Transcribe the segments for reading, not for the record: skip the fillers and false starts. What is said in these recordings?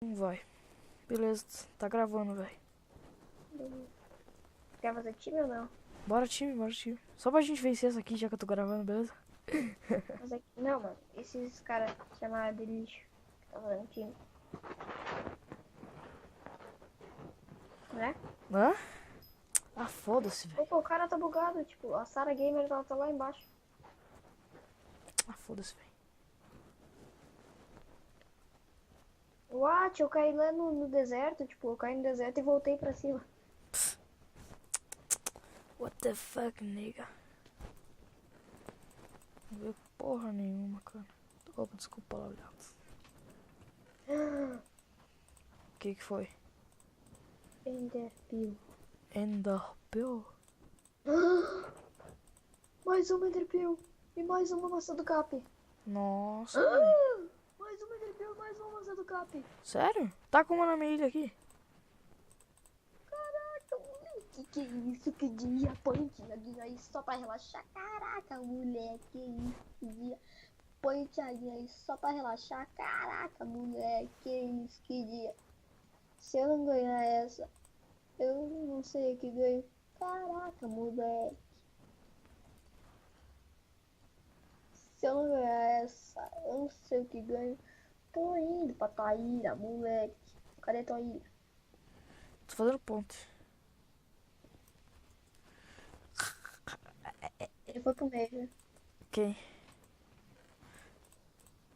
Não vai. Beleza, tá gravando, velho. Quer fazer time ou não? Bora time, bora time. Só pra gente vencer essa aqui, já que eu tô gravando, beleza? Não, mano. Esses caras chamaram de lixo. Que tá fazendo time. Né? Hã? Ah, foda-se, velho. Opa, o cara tá bugado. Tipo, a Sarah Gamer ela tá lá embaixo. Ah, foda-se, velho. What? Eu caí lá no deserto. Tipo, eu caí no deserto e voltei pra cima. What the fuck, nigga? Não veio porra nenhuma, cara. Opa, desculpa lá, olhado. O que foi? Enderpeel. Enderpeel? Mais uma Enderpeel. E mais uma maçã do cap. Nossa, velho. Mais uma Enderpeel, mais uma maçã do cap. Sério? Tá com uma na minha ilha aqui? Caraca, moleque. Que isso? Que dia. Põe tiradinho aí só pra relaxar. Caraca, moleque. Que isso? Que dia. Põe tiradinho aí só pra relaxar. Caraca, moleque. Que isso? Que dia. Se eu não ganhar essa, eu não sei o que ganho. Caraca, moleque. Se eu não ganhar essa, eu não sei o que ganho. Tô indo pra Taíra, moleque. Cadê Taíra? Tô fazendo ponte. Ele foi pro meio, né? Quem?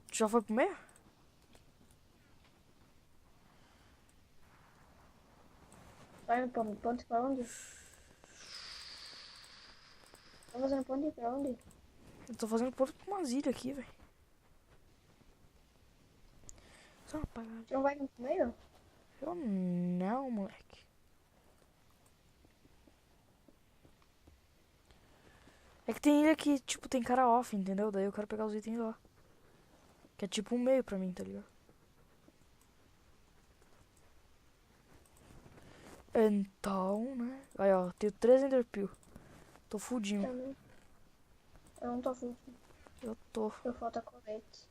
Tu já foi pro meio? Vai no ponte pra onde? Tá fazendo ponte pra onde? Eu tô fazendo ponte com umas ilhas aqui, velho. Só uma apagada. Você não vai pro meio? Eu não, moleque. É que tem ilha que, tipo, tem cara off, entendeu? Daí eu quero pegar os itens lá. Que é tipo um meio pra mim, tá ligado? Então, né? Aí, ó, tenho 3 Enderpeel. Tô fudinho. Também. Eu não tô full. Eu tô. Eu falta colete.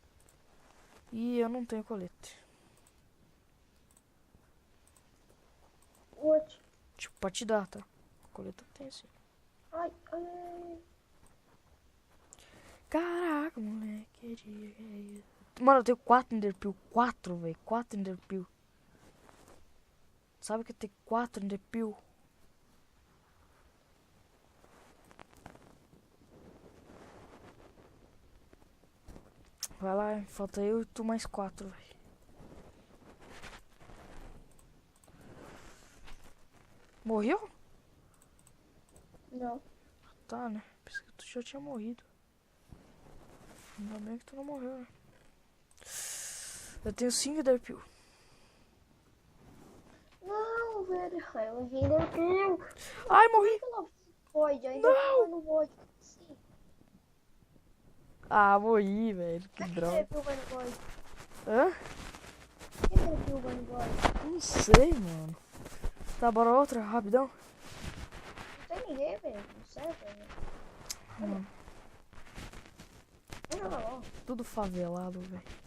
E eu não tenho colete. What? Tipo, pra te dar, tá? Colete eu tenho sim. Ai, ai. Caraca, moleque. Que dia que é isso? Mano, eu tenho 4 Enderpeel. 4, velho. 4 Enderpeel. Sabe que eu tenho 4 Enderpeel? Vai lá, falta eu e tu mais 4, velho. Morreu? Não. Tá, né? Pensei que tu já tinha morrido. Ainda bem que tu não morreu, né? Eu tenho 5 Enderpeel. Não, velho. Eu errei Enderpeel. Ai, morri! Void, ainda não! No Void. Sim. Ah, morri, velho. Que droga. Enderpeel vai no Void. Hã? Enderpeel vai no Void. Não sei, mano. Tá, bora outra, rapidão. Não tem ninguém, velho. Não serve, velho. Mano, Vamos jogar LOL. tudo favelado, velho.